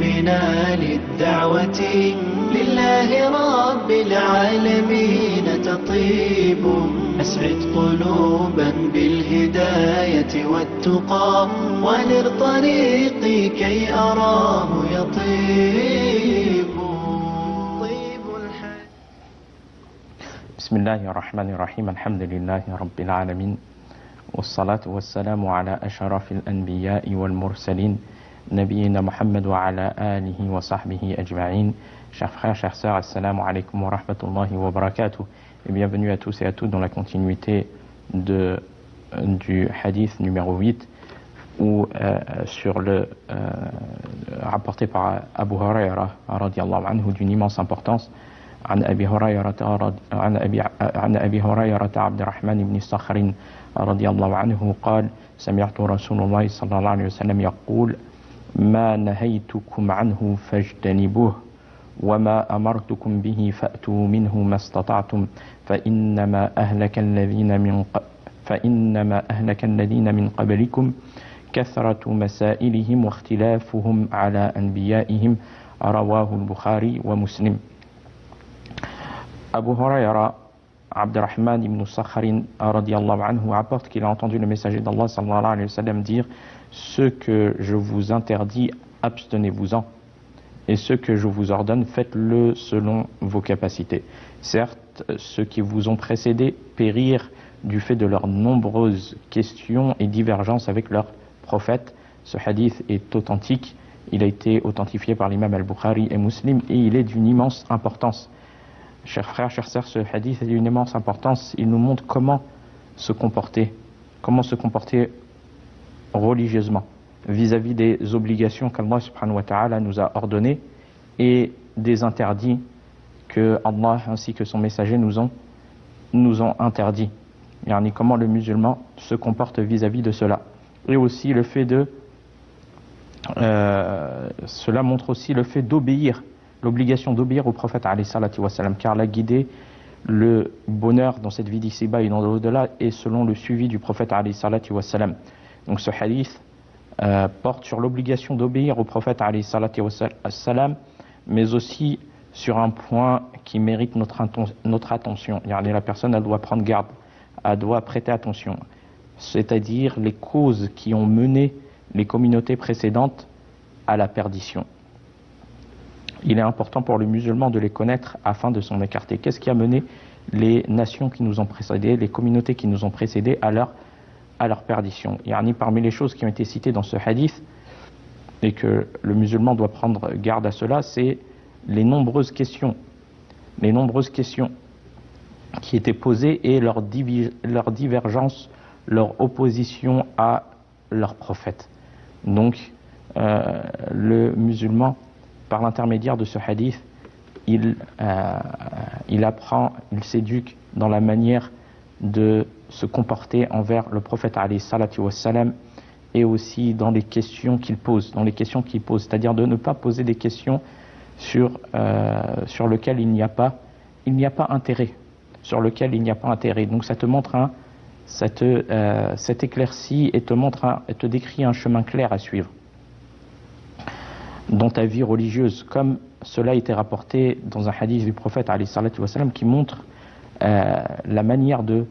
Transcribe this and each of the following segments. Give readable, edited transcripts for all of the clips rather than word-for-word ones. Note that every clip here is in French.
بنا للدعوة لله رب العالمين تطيب. أسعد قلوبا بالهداية والتقى ونر طريقي كي أراه يطيب. بسم الله الرحمن الرحيم. الحمد لله رب العالمين، والصلاة والسلام على أشرف الأنبياء والمرسلين نبينا Muhammad wa ala alihi wa sahbihi ajma'in. Chers frères, chères sœurs, assalamu alaikum wa rahmatullahi wa barakatuh. Et bienvenue à tous et à toutes dans la continuité du hadith numéro 8 où sur le rapporté par Abu Huraira radiyallahu anhu d'une immense importance. عن أبي هريرة عبد الرحمن بن صخر رضي الله عنه قال سمعت رسول الله صلى الله عليه وسلم يقول ما نهيتكم عنه فاجتنبوه وما أمرتكم به فأتوا منه ما استطعتم فإنما أهلك الذين من قبلكم كثرة مسائلهم واختلافهم على أنبيائهم رواه البخاري ومسلم. Abu Huraira, Abdurrahman ibn Sakharin radiyallahu anhu rapporte qu'il a entendu le messager d'Allah sallallahu alayhi wa sallam dire: ce que je vous interdis, abstenez-vous-en, et ce que je vous ordonne, faites-le selon vos capacités. Certes, ceux qui vous ont précédés périrent du fait de leurs nombreuses questions et divergences avec leurs prophètes. Ce hadith est authentique, il a été authentifié par l'imam al-Bukhari et Muslim, et il est d'une immense importance. Chers frères, chères sœurs, ce hadith est d'une immense importance. Il nous montre comment se comporter religieusement vis-à-vis des obligations qu'Allah subhanahu wa ta'ala nous a ordonnées et des interdits que Allah ainsi que son messager nous ont interdits. Yani comment le musulman se comporte vis-à-vis de cela. Et aussi le fait cela montre aussi le fait d'obéir, l'obligation d'obéir au prophète alayhi salatu wassalam, car la guidée, le bonheur dans cette vie d'ici-bas et dans l'au-delà est selon le suivi du prophète alayhi salatu wassalam. Donc ce hadith porte sur l'obligation d'obéir au prophète alayhi salatu wassalam, mais aussi sur un point qui mérite notre attention. La personne, elle doit prendre garde, elle doit prêter attention, c'est-à-dire les causes qui ont mené les communautés précédentes à la perdition. Il est important pour le musulman de les connaître afin de s'en écarter. Qu'est-ce qui a mené les nations qui nous ont précédés, les communautés qui nous ont précédés à leur perdition? Parmi les choses qui ont été citées dans ce hadith, et que le musulman doit prendre garde à cela, c'est les nombreuses questions qui étaient posées et leur divergence, leur opposition à leur prophète. Donc, le musulman, par l'intermédiaire de ce hadith, il apprend, il s'éduque dans la manière de se comporter envers le prophète alayhi salatu wassalam, et aussi dans les questions qu'il pose, c'est-à-dire de ne pas poser des questions sur lesquelles il n'y a pas intérêt, Donc ça te montre ça t'éclaircit et te décrit un chemin clair à suivre dans ta vie religieuse, comme cela a été rapporté dans un hadith du prophète alayhi salatu wassalam qui montre la manière de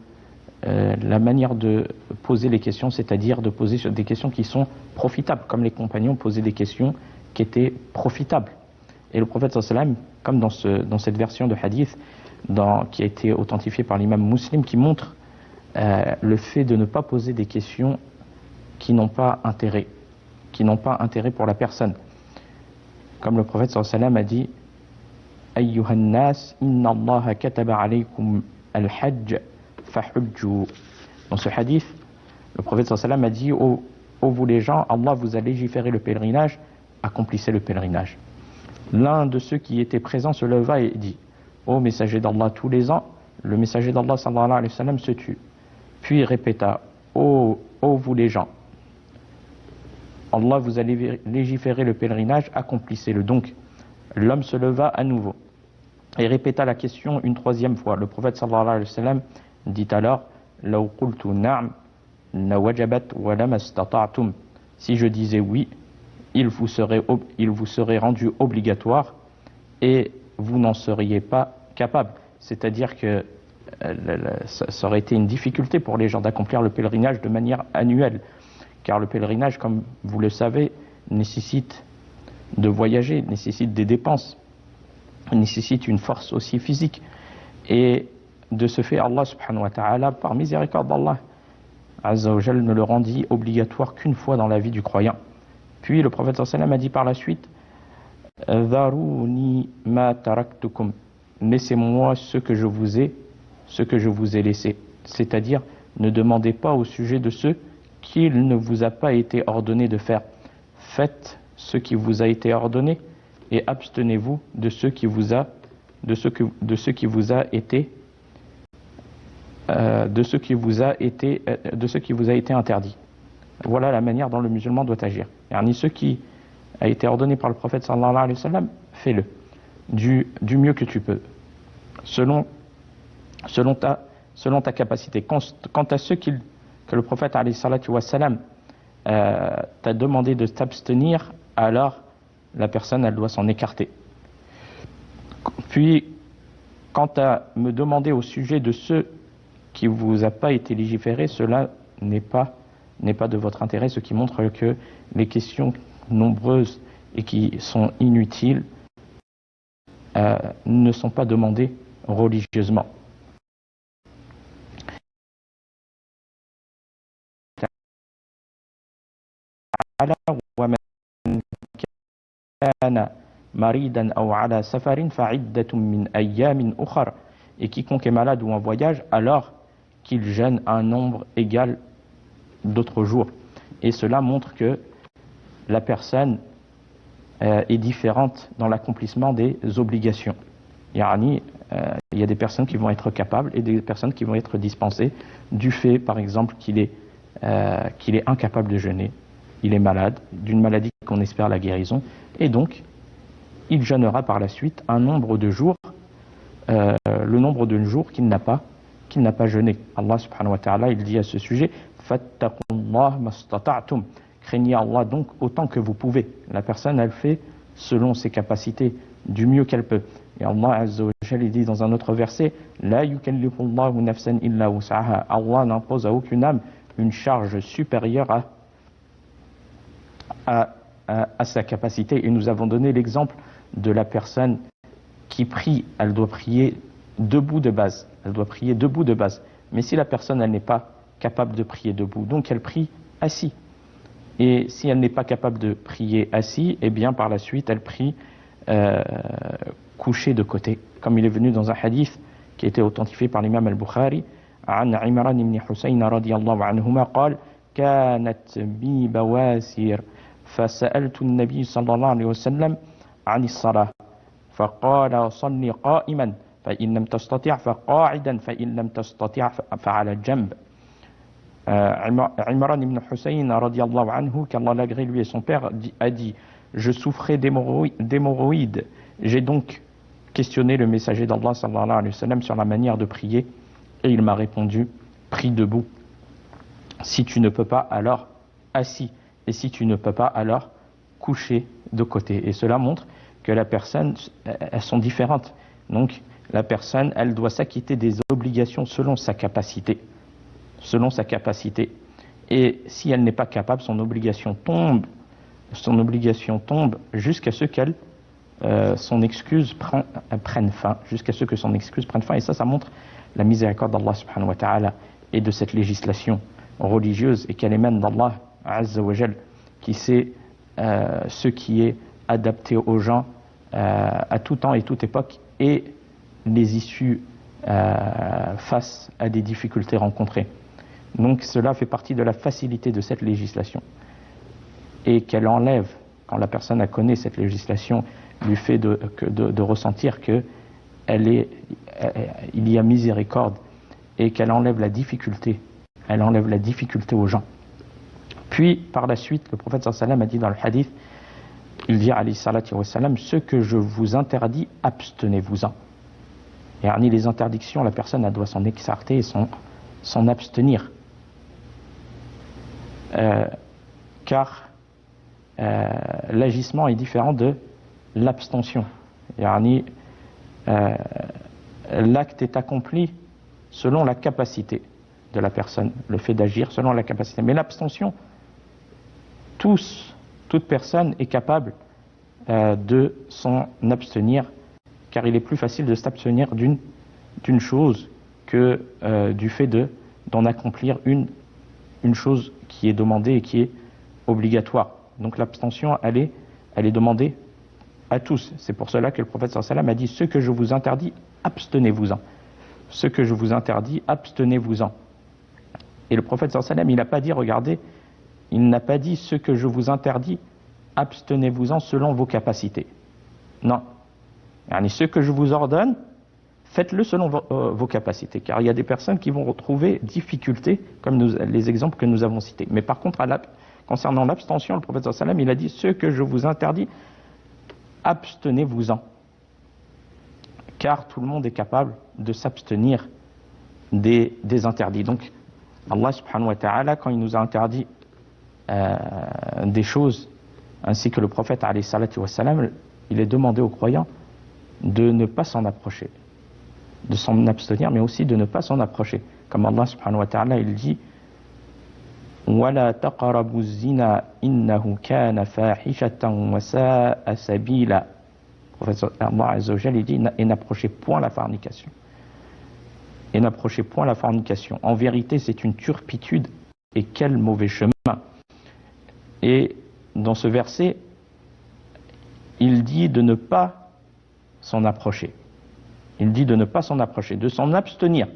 poser les questions, c'est-à-dire de poser des questions qui sont profitables, comme les compagnons posaient des questions qui étaient profitables. Et le prophète sallallahu alayhi wa sallam, comme dans cette version de hadith qui a été authentifiée par l'imam Muslim, qui montre le fait de ne pas poser des questions qui n'ont pas intérêt pour la personne. Comme le prophète sallallahu alayhi wa sallam a dit: Ayyuhan nas, inna Allah kataba alaykum al-hajj fahujju. Dans ce hadith, le prophète sallallahu alayhi wa sallam a dit: ô vous les gens, Allah vous a légiféré le pèlerinage, accomplissez le pèlerinage. L'un de ceux qui étaient présents se leva et dit: ô messager d'Allah, tous les ans, le messager d'Allah sallallahu alayhi wa sallam se tut. Puis il répéta: ô vous les gens, Allah vous a légiféré le pèlerinage, accomplissez-le. Donc, l'homme se leva à nouveau et répéta la question une troisième fois. Le prophète sallallahu alayhi wa sallam dit alors: Law qultu na'am, la wajabat wa lam istata'tum. Si je disais oui, il vous serait rendu obligatoire et vous n'en seriez pas capable. C'est-à-dire que ça aurait été une difficulté pour les gens d'accomplir le pèlerinage de manière annuelle, car le pèlerinage, comme vous le savez, nécessite de voyager, nécessite des dépenses, nécessite une force aussi physique. Et de ce fait, Allah subhanahu wa ta'ala, par miséricorde d'Allah Azza wa Jal, ne le rendit obligatoire qu'une fois dans la vie du croyant. Puis le prophète sallallahu alayhi wa sallam a dit par la suite: Dharuni ma taraktukum, laissez-moi ce que je vous ai laissé. C'est-à-dire, ne demandez pas au sujet de ce qu'il ne vous a pas été ordonné de faire. Faites ce qui vous a été ordonné et abstenez-vous de ce qui vous a été interdit. Voilà la manière dont le musulman doit agir. Yani ce qui a été ordonné par le prophète sallallahu alayhi wa sallam, fais-le du mieux que tu peux, selon ta capacité. Quant à ce que le prophète alayhi wa sallam t'a demandé de t'abstenir, alors la personne, elle doit s'en écarter. Puis, quant à me demander au sujet de ce qui vous a pas été légiféré, cela n'est pas de votre intérêt, ce qui montre que les questions nombreuses et qui sont inutiles ne sont pas demandées religieusement. Et quiconque est malade ou en voyage, alors qu'il jeûne un nombre égal d'autres jours. Et cela montre que la personne est différente dans l'accomplissement des obligations. Il y a des personnes qui vont être capables et des personnes qui vont être dispensées du fait, par exemple, qu'il est incapable de jeûner, il est malade, d'une maladie qu'on espère la guérison, et donc il jeûnera par la suite un nombre de jours, le nombre de jours qu'il n'a pas jeûné. Allah subhanahu wa ta'ala, il dit à ce sujet: Fattaqullah mastata'tum. Craignez Allah donc autant que vous pouvez. La personne, elle fait selon ses capacités, du mieux qu'elle peut. Et Allah azza wa jalla, il dit dans un autre verset: La yukallifullahu nafsan illa wus'aha. Allah n'impose à aucune âme une charge supérieure à sa capacité. Et nous avons donné l'exemple de la personne qui prie. Elle doit prier debout de base. Mais si la personne, elle n'est pas capable de prier debout, donc elle prie assis. Et si elle n'est pas capable de prier assis, eh bien par la suite, elle prie couchée de côté. Comme il est venu dans un hadith qui a été authentifié par l'imam al-Bukhari, عن عمران بن حسين رضي الله عنهما قال: كانت بي بواسير فسألت النبي صلى الله عليه وسلم عن الصلاة فقال: صل قائما فإن لم تستطع فقاعدا فإن لم تستطع فعلى الجنب. Imran ibn Hussein radiallahu anhu, qu'Allah l'agrée, lui et son père, a dit: je souffrais d'hémorroïdes. J'ai donc questionné le messager d'Allah sallallahu alayhi wa sallam sur la manière de prier, et il m'a répondu: prie debout. Si tu ne peux pas, alors assis, et si tu ne peux pas, alors couché de côté. Et cela montre que la personne, elles sont différentes. Donc la personne, elle doit s'acquitter des obligations selon sa capacité. Et si elle n'est pas capable, son obligation tombe jusqu'à ce qu'elle son excuse prenne fin, et ça montre la miséricorde d'Allah subhanahu wa ta'ala et de cette législation religieuse, et qu'elle émane d'Allah azza wa jal, qui sait ce qui est adapté aux gens à tout temps et toute époque, et les issues face à des difficultés rencontrées. Donc cela fait partie de la facilité de cette législation, et qu'elle enlève, quand la personne connaît cette législation, du fait de ressentir que il y a miséricorde, et qu'elle enlève la difficulté aux gens. Puis par la suite, le prophète sallallahu alayhi wa sallam a dit dans le hadith, il dit alayhi salatu wa sallam: ce que je vous interdis, abstenez-vous-en. Et les interdictions, la personne, elle doit s'en exarter et s'en abstenir. Car l'agissement est différent de l'abstention. Yani, l'acte est accompli selon la capacité de la personne, le fait d'agir selon la capacité. Mais l'abstention, toute personne est capable de s'en abstenir, car il est plus facile de s'abstenir d'une chose que du fait d'en accomplir une chose qui est demandée et qui est obligatoire. Donc l'abstention, elle est demandée à tous. C'est pour cela que le prophète sallallahu alayhi wa sallam a dit: ce que je vous interdis, abstenez-vous-en. Ce que je vous interdis, abstenez-vous-en. Et le prophète sallallahu alayhi wa sallam, il n'a pas dit, regardez, il n'a pas dit: ce que je vous interdis, abstenez-vous-en selon vos capacités. Non. Yani, ce que je vous ordonne, faites-le selon vos capacités, car il y a des personnes qui vont retrouver difficultés, comme les exemples que nous avons cités. Mais par contre, concernant l'abstention, le prophète sallallahu alayhi wa sallam, il a dit: ce que je vous interdis, abstenez-vous-en. Car tout le monde est capable de s'abstenir des interdits. Donc, Allah subhanahu wa ta'ala, quand il nous a interdit des choses, ainsi que le prophète alayhi salatu wa salam, il est demandé aux croyants de ne pas s'en approcher, de s'en abstenir, mais aussi de ne pas s'en approcher. Comme Allah subhanahu wa ta'ala, il dit: وَلَا تَقْرَبُوا الزِّنَا إِنَّهُ كَانَ فَاحِشَةً وَسَاءَ سَبِيلًا. Allah azza wa jalla, il dit: et n'approchez point la fornication. Et n'approchez point la fornication. En vérité, c'est une turpitude, et quel mauvais chemin. Et dans ce verset, il dit de ne pas s'en approcher. Il dit de ne pas s'en approcher, de s'en abstenir,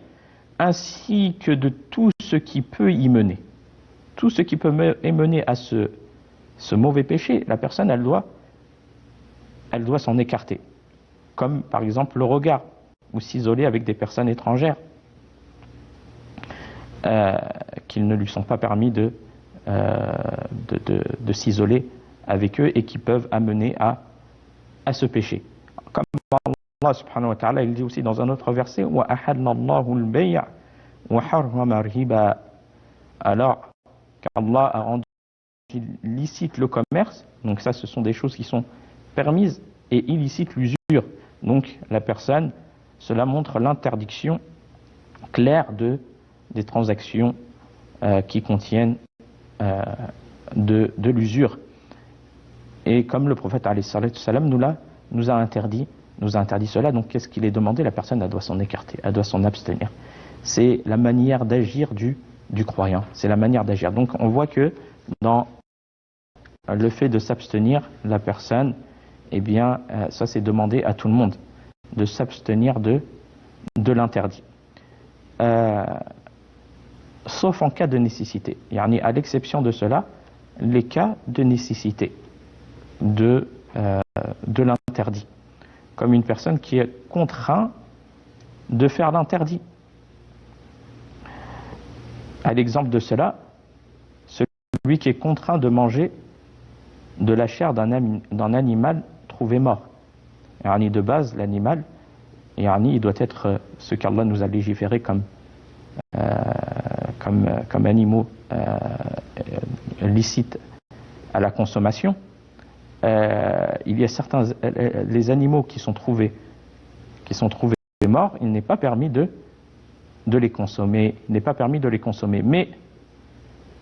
ainsi que de tout ce qui peut y mener. Tout ce qui peut mener à ce mauvais péché, la personne, elle doit s'en écarter. Comme par exemple le regard, ou s'isoler avec des personnes étrangères qu'il ne lui sont pas permis de s'isoler avec eux et qui peuvent amener à ce péché. Comme Allah subhanahu wa ta'ala, il dit aussi dans un autre verset: وَأَحَلَّ اللَّهُ الْبَيْعَ وَحَرَّمَ الرِّبَا. Alors qu'Allah a rendu licite le commerce, donc ça, ce sont des choses qui sont permises, et illicite l'usure. Donc la personne, cela montre l'interdiction claire des transactions qui contiennent de l'usure. Et comme le prophète alayhi salam nous a interdit cela, donc qu'est-ce qu'il est demandé? La personne, elle doit s'en écarter, elle doit s'en abstenir. C'est la manière d'agir du croyant, c'est la manière d'agir. Donc on voit que dans le fait de s'abstenir, la personne, eh bien, ça c'est demandé à tout le monde, de s'abstenir de l'interdit. Sauf en cas de nécessité. Yani, à l'exception de cela, les cas de nécessité de l'interdit. Comme une personne qui est contrainte de faire l'interdit. À l'exemple de cela, celui qui est contraint de manger de la chair d'un animal trouvé mort. Yani, de base, l'animal, il doit être ce qu'Allah nous a légiféré comme animaux licites à la consommation. Il y a certains les animaux qui sont trouvés morts, il n'est pas permis de les consommer, mais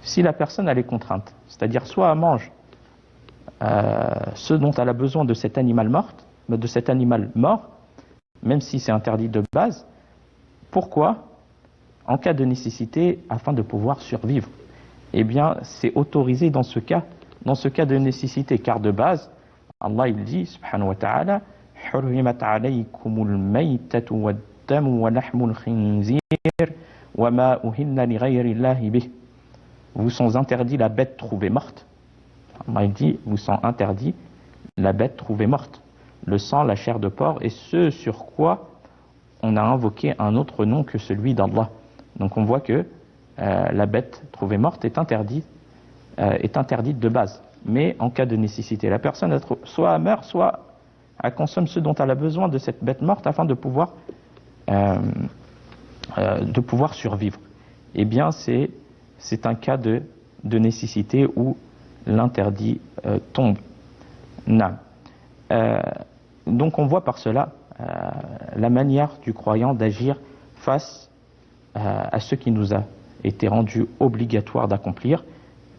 si la personne elle est contrainte, c'est-à-dire soit elle mange ce dont elle a besoin de cet animal mort, même si c'est interdit de base. Pourquoi? En cas de nécessité, afin de pouvoir survivre. Eh bien, c'est autorisé dans ce cas de nécessité, car de base, Allah il dit, subhanahu wa ta'ala, حُرِّمَتْ عَلَيْكُمُ الْمَيْتَةُ وَالدَّمُ وَلَحْمُ الْخِنْزِيرِ وَمَا أُهِلَّ لِغَيْرِ اللَّهِ بِهِ. Vous sont interdits la bête trouvée morte. Allah il dit, vous sont interdits la bête trouvée morte, le sang, la chair de porc, et ce sur quoi on a invoqué un autre nom que celui d'Allah. Donc on voit que la bête trouvée morte est interdite de base. Mais en cas de nécessité, la personne soit elle meurt, soit elle consomme ce dont elle a besoin de cette bête morte afin de pouvoir survivre. Eh bien c'est un cas de nécessité où l'interdit tombe. Donc on voit par cela la manière du croyant d'agir face à ce qui nous a été rendu obligatoire d'accomplir.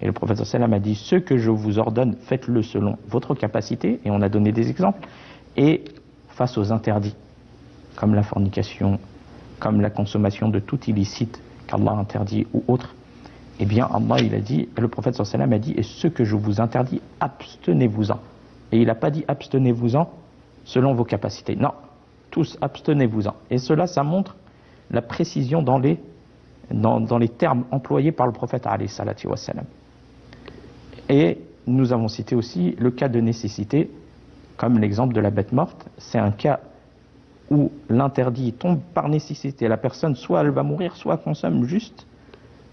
Et le prophète sallam a dit: ce que je vous ordonne, faites-le selon votre capacité, et on a donné des exemples, et face aux interdits, comme la fornication, comme la consommation de tout illicite qu'Allah interdit ou autre, eh bien Allah, il a dit, le prophète sallam a dit: et ce que je vous interdis, abstenez-vous-en. Et il n'a pas dit abstenez-vous-en selon vos capacités. Non, tous abstenez-vous-en. Et cela, ça montre la précision dans les termes employés par le prophète alayhi salatu wassalam. Et nous avons cité aussi le cas de nécessité, comme l'exemple de la bête morte. C'est un cas où l'interdit tombe par nécessité. La personne, soit elle va mourir, soit consomme juste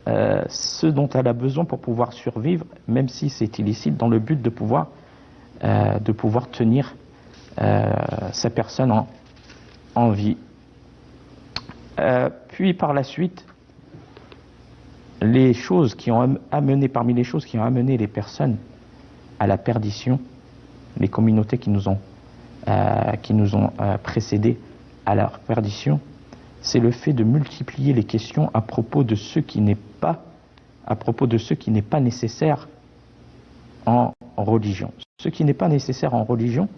ce dont elle a besoin pour pouvoir survivre, même si c'est illicite, dans le but de pouvoir tenir sa personne en vie. Puis par la suite, parmi les choses qui ont amené les personnes à la perdition, les communautés qui nous ont précédés à leur perdition, c'est le fait de multiplier les questions à propos de ce qui n'est pas nécessaire en religion. Ce qui n'est pas nécessaire en religion,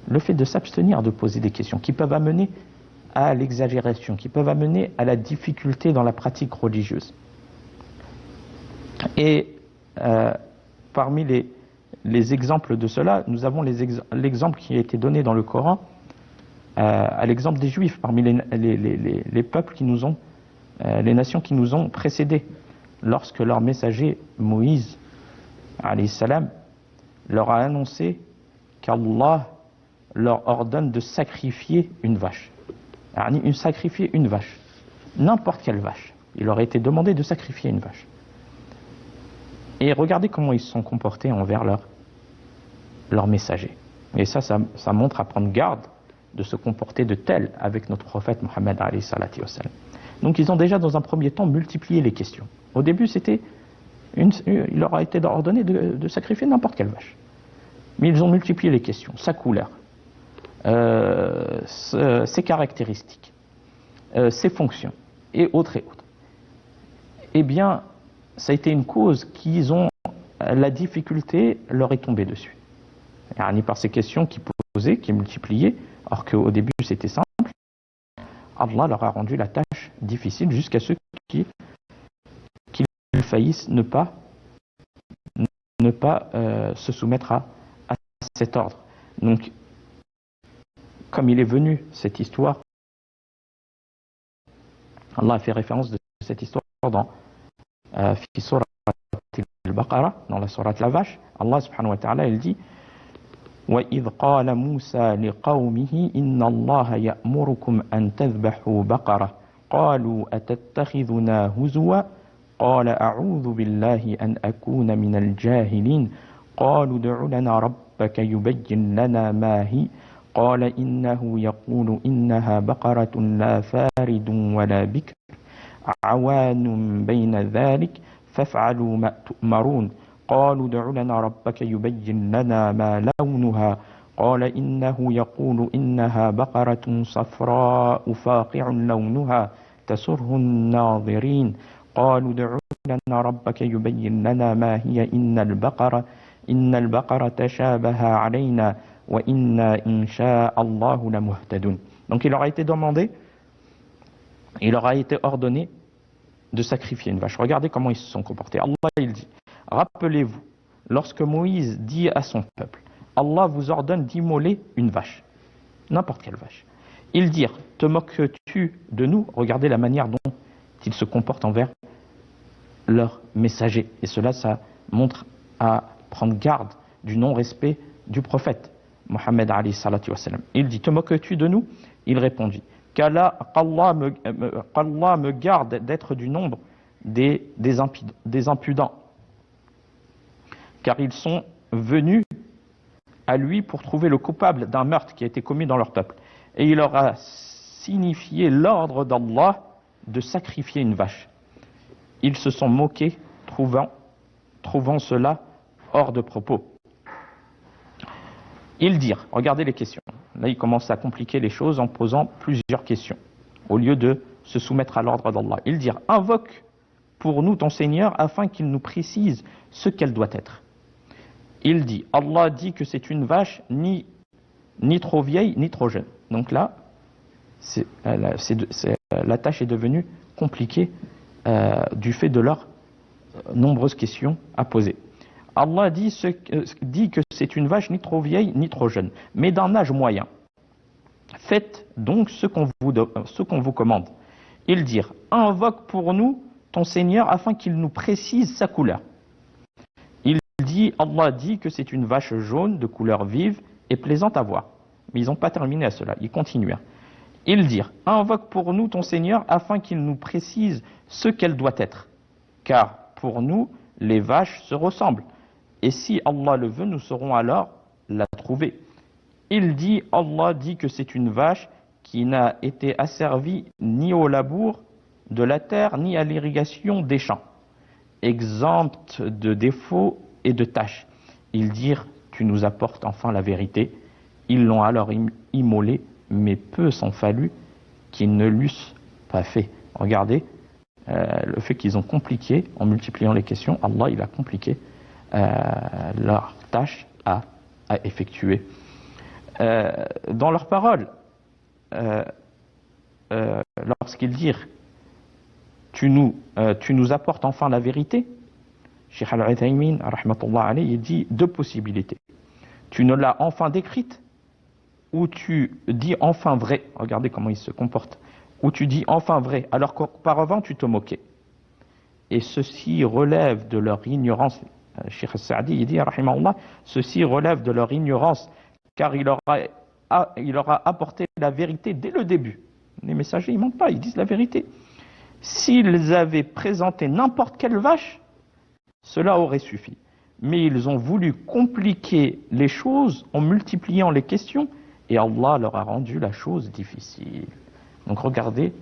le fait de s'abstenir de poser des questions qui peuvent amener à l'exagération, qui peuvent amener à la difficulté dans la pratique religieuse. Et parmi les exemples de cela, nous avons l'exemple qui a été donné dans le Coran, à l'exemple des Juifs, parmi les peuples qui nous ont, les nations qui nous ont précédés, lorsque leur messager Moïse, alayhi salam, leur a annoncé qu'Allah leur ordonne de sacrifier une vache. Sacrifier une vache, n'importe quelle vache. Il leur a été demandé de sacrifier une vache. Et regardez comment ils se sont comportés envers leur messager. Et ça montre à prendre garde de se comporter de tel avec notre prophète Mohammed alayhi salatu wassalam. Donc ils ont déjà dans un premier temps multiplié les questions. Au début il leur a été ordonné de sacrifier n'importe quelle vache. Mais ils ont multiplié les questions, sa couleur, ses caractéristiques, ses fonctions, et autres et autres. Eh bien, ça a été une cause la difficulté leur est tombée dessus. Par ces questions qui posaient, qui multipliaient, alors qu'au début c'était simple, Allah leur a rendu la tâche difficile jusqu'à ceux qui faillissent ne pas se soumettre à cet ordre. Donc, comme il est venu cette histoire, Allah a fait référence de cette histoire dans Surat al-Baqarah, dans la sourate la vache. Allah subhanahu wa ta'ala, il dit: وَإِذْ قَالَ مُوسَى لِقَوْمِهِ إِنَّ اللَّهَ يَأْمُرُكُمْ أَن تَذْبَحُوا بَقَرَةً قَالُوا أَتَتَّخِذُنَا هُزُوًا قَالَ أَعُوذُ بِاللَّهِ أَنْ أَكُونَ مِنَ الْجَاهِلِينَ قَالُوا ادْعُ لَنَا رَبَّكَ يُبَيِّن لَنَا مَا هِيَ قَالَ إِنَّهُ يَقُولُ إِنَّهَا بَقَرَةٌ لَا فَارِضٌ وَلَا بِكْرٌ عَوَانٌ بَيْنَ ذَلِكَ فَافْعَلُوا مَا تُؤْمَرُونَ قالوا ادْعُ لنا ربك يبين لنا ما لونها قال إنه يقول إنها بقرة صفراء فاقع لونها تسر الناظرين قالوا ادْعُ لنا ربك يبين لنا ما هي إن البقرة تشابه علينا وإنا إن شاء الله لمهتدون. Donc il leur a été demandé, il leur a été ordonné de sacrifier une vache. Regardez comment ils se sont comportés. Allah, il dit: rappelez-vous, lorsque Moïse dit à son peuple, Allah vous ordonne d'immoler une vache, n'importe quelle vache. Ils dirent: te moques-tu de nous? Regardez la manière dont ils se comportent envers leur messager. Et cela, ça montre à prendre garde du non-respect du prophète Mohammed alayhi salatu wassalam. Il dit: te moques-tu de nous? Il répondit: qu'Allah me garde d'être du nombre des impudents, car ils sont venus à lui pour trouver le coupable d'un meurtre qui a été commis dans leur peuple. Et il leur a signifié l'ordre d'Allah de sacrifier une vache. Ils se sont moqués, trouvant cela hors de propos. Ils dirent, regardez les questions. Là, il commence à compliquer les choses en posant plusieurs questions, au lieu de se soumettre à l'ordre d'Allah. Ils dirent, invoque pour nous ton Seigneur afin qu'il nous précise ce qu'elle doit être. Il dit, Allah dit que c'est une vache ni trop vieille ni trop jeune. Donc là, la tâche est devenue compliquée du fait de leurs nombreuses questions à poser. Allah dit que c'est une vache ni trop vieille ni trop jeune, mais d'un âge moyen. Faites donc ce qu'on vous commande. Ils dirent, invoque pour nous ton Seigneur afin qu'il nous précise sa couleur. Allah dit que c'est une vache jaune de couleur vive et plaisante à voir. Mais ils n'ont pas terminé à cela, ils continuèrent. Ils dirent, invoque pour nous ton Seigneur afin qu'il nous précise ce qu'elle doit être. Car pour nous, les vaches se ressemblent. Et si Allah le veut, nous saurons alors la trouver. Allah dit que c'est une vache qui n'a été asservie ni au labour de la terre, ni à l'irrigation des champs, exempte de défauts et de tâches. Ils dirent, tu nous apportes enfin la vérité. Ils l'ont alors immolé, mais peu s'en fallut qu'ils ne l'eussent pas fait. Regardez, le fait qu'ils ont compliqué, en multipliant les questions, Allah il a compliqué leur tâche à effectuer. Dans leurs paroles, lorsqu'ils dirent, tu nous apportes enfin la vérité, Cheikh Al-Uthaymin, rahmatullah alayhi, il dit deux possibilités. Tu ne l'as enfin décrite, ou tu dis enfin vrai. Regardez comment il se comporte. Ou tu dis enfin vrai, alors qu'auparavant tu te moquais. Et ceci relève de leur ignorance. Cheikh Al-Sa'di, il dit, rahimahullah, ceci relève de leur ignorance, car il leur a apporté la vérité dès le début. Les messagers, ils mentent pas, ils disent la vérité. S'ils avaient présenté n'importe quelle vache, cela aurait suffi. Mais ils ont voulu compliquer les choses en multipliant les questions et Allah leur a rendu la chose difficile. Donc regardez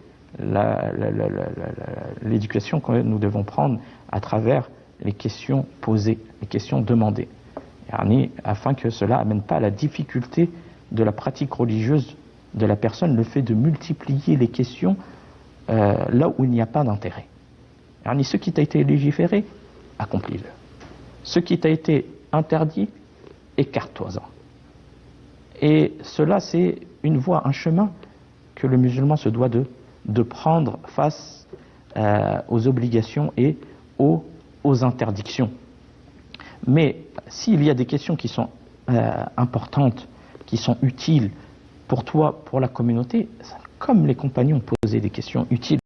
l'éducation que nous devons prendre à travers les questions posées, les questions demandées, afin que cela n'amène pas à la difficulté de la pratique religieuse de la personne, le fait de multiplier les questions là où il n'y a pas d'intérêt. Ce qui t'a été légiféré, accomplis-le. Ce qui t'a été interdit, écarte-toi-en. Et cela, c'est une voie, un chemin que le musulman se doit de prendre face aux obligations et aux interdictions. Mais s'il y a des questions qui sont importantes, qui sont utiles pour toi, pour la communauté, comme les compagnons posaient des questions utiles,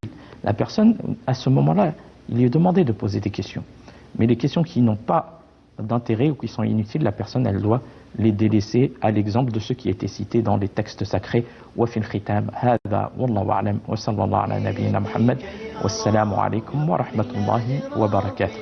la personne, à ce moment-là, il lui est demandé de poser des questions. Mais les questions qui n'ont pas d'intérêt ou qui sont inutiles, la personne, elle doit les délaisser à l'exemple de ce qui a été cité dans les textes sacrés. Wa fil khitam hadha wallahu a'lam wa sallallahu ala nabiyyina Muhammad wassalamu alaykum wa rahmatullahi wa barakatuh.